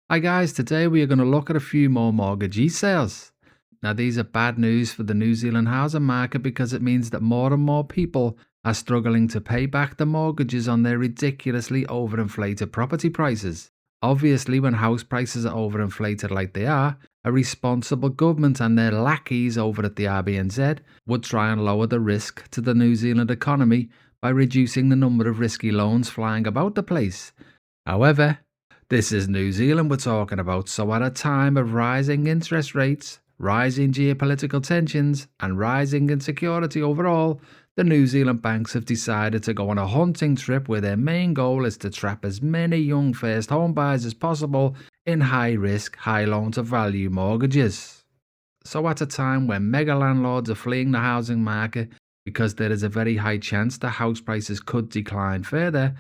Hi guys, today we are going to look at a few more mortgagee sales. Now these are bad news for the New Zealand housing market because it means that more and more people are struggling to pay back the mortgages on their ridiculously overinflated property prices. Obviously, when house prices are overinflated like they are, a responsible government and their lackeys over at the RBNZ would try and lower the risk to the New Zealand economy by reducing the number of risky loans flying about the place. However, this is New Zealand we're talking about, so at a time of rising interest rates, rising geopolitical tensions, and rising insecurity overall, the New Zealand banks have decided to go on a hunting trip where their main goal is to trap as many young first home buyers as possible in high risk, high loan to value mortgages. So at a time when mega landlords are fleeing the housing market because there is a very high chance that house prices could decline further,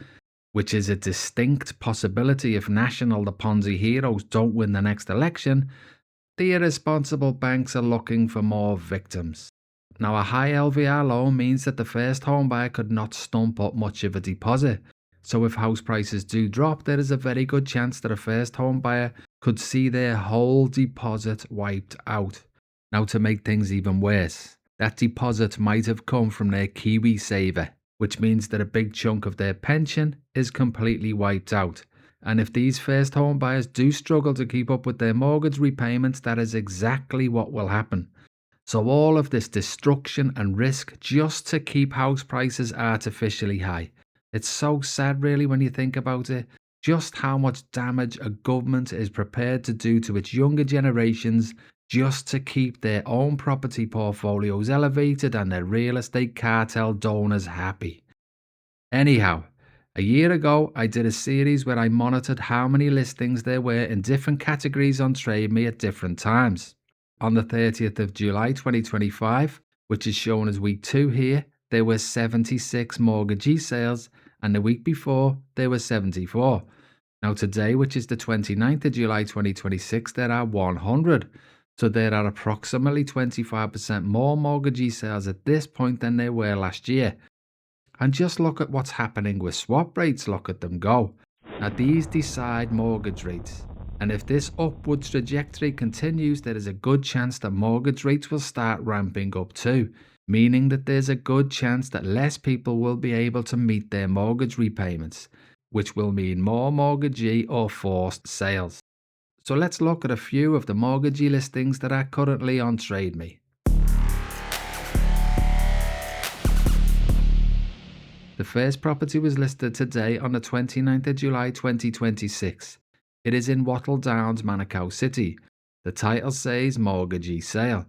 which is a distinct possibility if National the Ponzi heroes don't win the next election, the irresponsible banks are looking for more victims. Now, a high LVR loan means that the first home buyer could not stump up much of a deposit. So if house prices do drop, there is a very good chance that a first home buyer could see their whole deposit wiped out. Now, to make things even worse, that deposit might have come from their kiwi saver, which means that a big chunk of their pension is completely wiped out. And if these first home buyers do struggle to keep up with their mortgage repayments, that is exactly what will happen. So all of this destruction and risk just to keep house prices artificially high. It's so sad really when you think about it, just how much damage a government is prepared to do to its younger generations just to keep their own property portfolios elevated and their real estate cartel donors happy. Anyhow, a year ago I did a series where I monitored how many listings there were in different categories on TradeMe at different times. On the 30th of July 2025, which is shown as week 2 here, there were 76 mortgagee sales, and the week before there were 74. Now today, which is the 29th of July 2026, there are 100. So there are approximately 25% more mortgagee sales at this point than there were last year. And just look at what's happening with swap rates, look at them go. Now these decide mortgage rates. And if this upwards trajectory continues, there is a good chance that mortgage rates will start ramping up too, meaning that there's a good chance that less people will be able to meet their mortgage repayments, which will mean more mortgagee or forced sales. So let's look at a few of the mortgagee listings that are currently on TradeMe. The first property was listed today on the 29th of July 2026. It is in Wattle Downs, Manukau City. The title says Mortgagee Sale.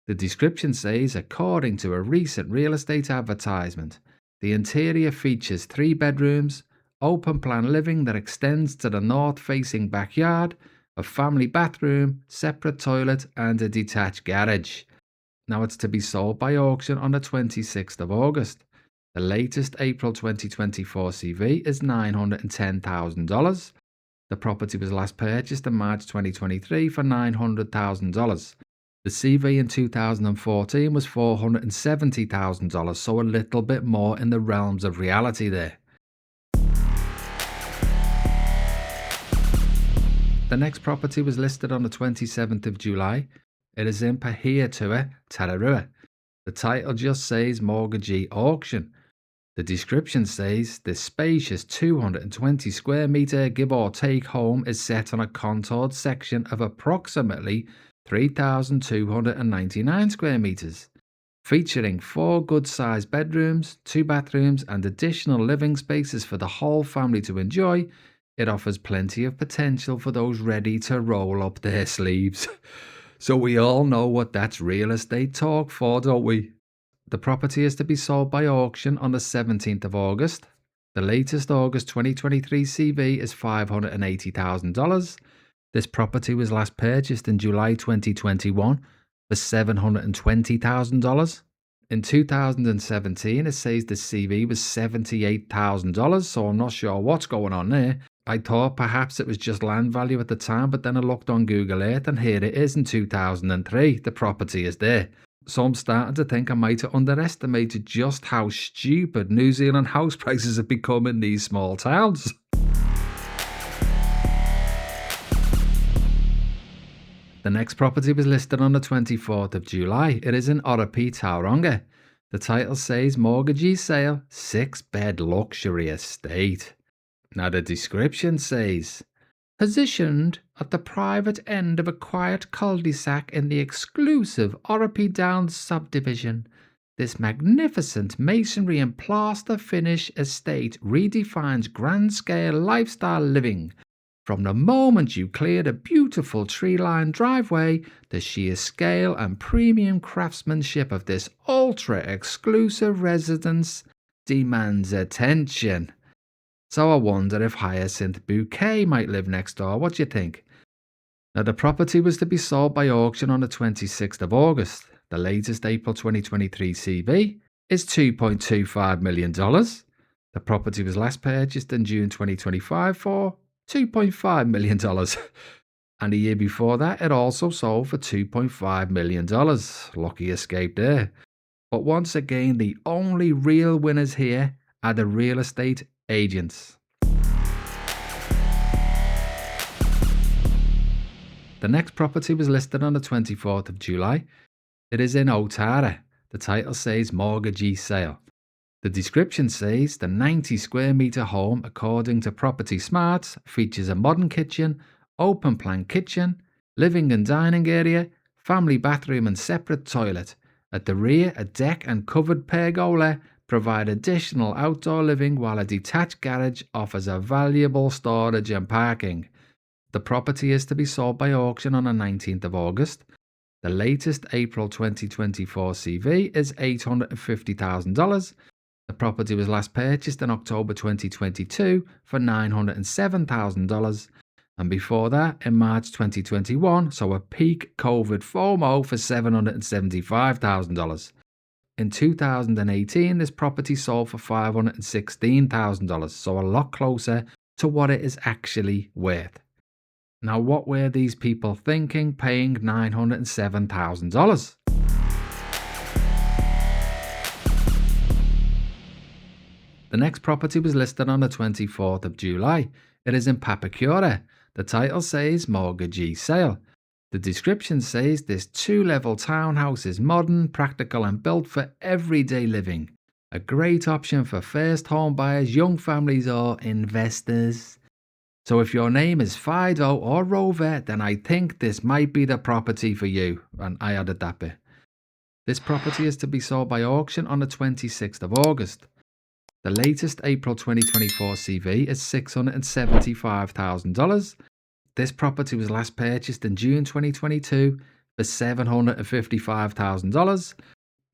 The description says, according to a recent real estate advertisement, the interior features 3 bedrooms, open plan living that extends to the north-facing backyard, a family bathroom, separate toilet and a detached garage. Now it's to be sold by auction on the 26th of August. The latest April 2024 CV is $910,000. The property was last purchased in March 2023 for $900,000. The CV in 2014 was $470,000, so a little bit more in the realms of reality there. The next property was listed on the 27th of July. It is in Pahiatua, Tararua. The title just says Mortgagee Auction. The description says this spacious 220 square metre give or take home is set on a contoured section of approximately 3,299 square metres, featuring 4 good-sized bedrooms, 2 bathrooms and additional living spaces for the whole family to enjoy. It offers plenty of potential for those ready to roll up their sleeves. So we all know what that's real estate talk for, don't we? The property is to be sold by auction on the 17th of August. The latest August 2023 CV is $580,000. This property was last purchased in July 2021 for $720,000. In 2017, it says the CV was $78,000, so I'm not sure what's going on there. I thought perhaps it was just land value at the time, but then I looked on Google Earth and here it is in 2003. The property is there. So I'm starting to think I might have underestimated just how stupid New Zealand house prices have become in these small towns. The next property was listed on the 24th of July. It is in Oropi, Tauranga. The title says Mortgagee Sale, 6-bed luxury estate. Now the description says, positioned at the private end of a quiet cul-de-sac in the exclusive Oropi Downs subdivision, this magnificent masonry and plaster finish estate redefines grand-scale lifestyle living. From the moment you clear the beautiful tree-lined driveway, the sheer scale and premium craftsmanship of this ultra-exclusive residence demands attention. So I wonder if Hyacinth Bouquet might live next door. What do you think? Now, the property was to be sold by auction on the 26th of August. The latest April 2023 CV is $2.25 million. The property was last purchased in June 2025 for $2.5 million. And the year before that, it also sold for $2.5 million. Lucky escape there. But once again, the only real winners here are the real estate agents. The next property was listed on the 24th of July. It is in Otara. The title says Mortgagee Sale. The description says the 90 square metre home, according to Property Smarts, features a modern kitchen, open plan kitchen, living and dining area, family bathroom and separate toilet. At the rear, a deck and covered pergola provide additional outdoor living, while a detached garage offers a valuable storage and parking. The property is to be sold by auction on the 19th of August. The latest April 2024 CV is $850,000. The property was last purchased in October 2022 for $907,000. And before that, in March 2021, so a peak COVID FOMO for $775,000. In 2018, this property sold for $516,000, so a lot closer to what it is actually worth. Now, what were these people thinking paying $907,000? The next property was listed on the 24th of July. It is in Papakura. The title says Mortgagee Sale. The description says this 2-level townhouse is modern, practical and built for everyday living. A great option for first home buyers, young families or investors. So if your name is Fido or Rover, then I think this might be the property for you. And I added that bit. This property is to be sold by auction on the 26th of August. The latest April 2024 CV is $675,000. This property was last purchased in June 2022 for $755,000.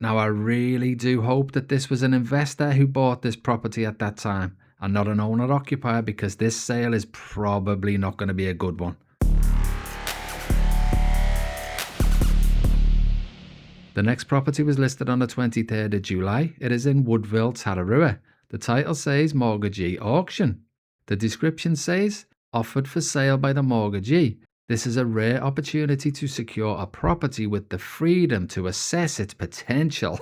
Now, I really do hope that this was an investor who bought this property at that time and not an owner-occupier, because this sale is probably not going to be a good one. The next property was listed on the 23rd of July. It is in Woodville, Tararua. The title says Mortgagee Auction. The description says, offered for sale by the mortgagee. This is a rare opportunity to secure a property with the freedom to assess its potential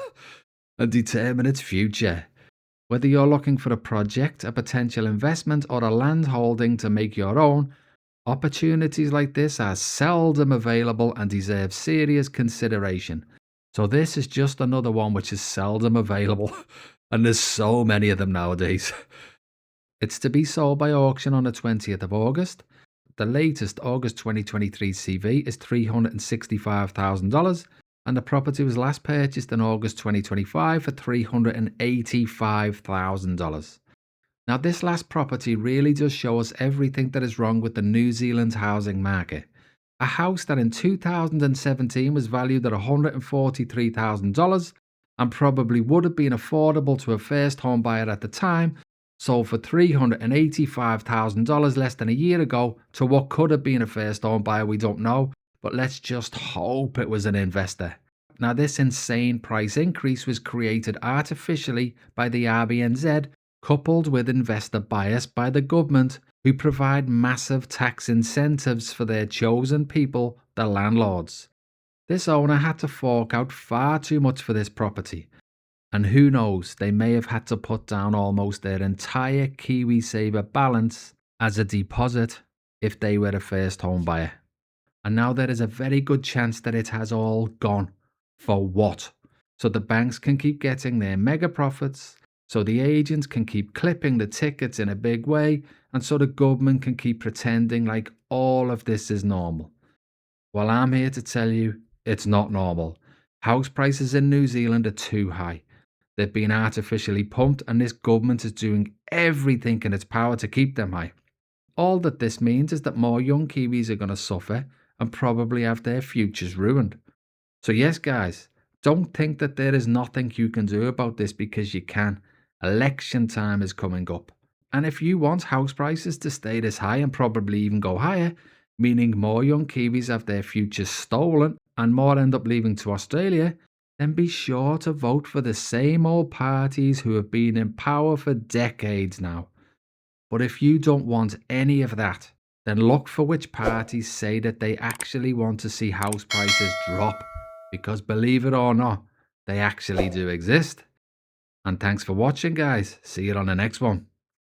and determine its future. Whether you're looking for a project, a potential investment, or a land holding to make your own, opportunities like this are seldom available and deserve serious consideration. So this is just another one which is seldom available, and there's so many of them nowadays. It's to be sold by auction on the 20th of August. The latest August 2023 CV is $365,000, and the property was last purchased in August 2025 for $385,000. Now, this last property really does show us everything that is wrong with the New Zealand housing market. A house that in 2017 was valued at $143,000 and probably would have been affordable to a first home buyer at the time, sold for $385,000 less than a year ago to what could have been a first home buyer, we don't know, but let's just hope it was an investor. Now, this insane price increase was created artificially by the RBNZ, coupled with investor bias by the government, who provide massive tax incentives for their chosen people, the landlords. This owner had to fork out far too much for this property. And who knows, they may have had to put down almost their entire KiwiSaver balance as a deposit if they were a first home buyer. And now there is a very good chance that it has all gone. For what? So the banks can keep getting their mega profits, so the agents can keep clipping the tickets in a big way, and so the government can keep pretending like all of this is normal. Well, I'm here to tell you it's not normal. House prices in New Zealand are too high. They've been artificially pumped, and this government is doing everything in its power to keep them high. All that this means is that more young Kiwis are going to suffer and probably have their futures ruined. So, yes, guys, don't think that there is nothing you can do about this, because you can. Election time is coming up. And if you want house prices to stay this high and probably even go higher, meaning more young Kiwis have their futures stolen and more end up leaving to Australia, then be sure to vote for the same old parties who have been in power for decades now. But if you don't want any of that, then look for which parties say that they actually want to see house prices drop. Because believe it or not, they actually do exist. And thanks for watching, guys. See you on the next one.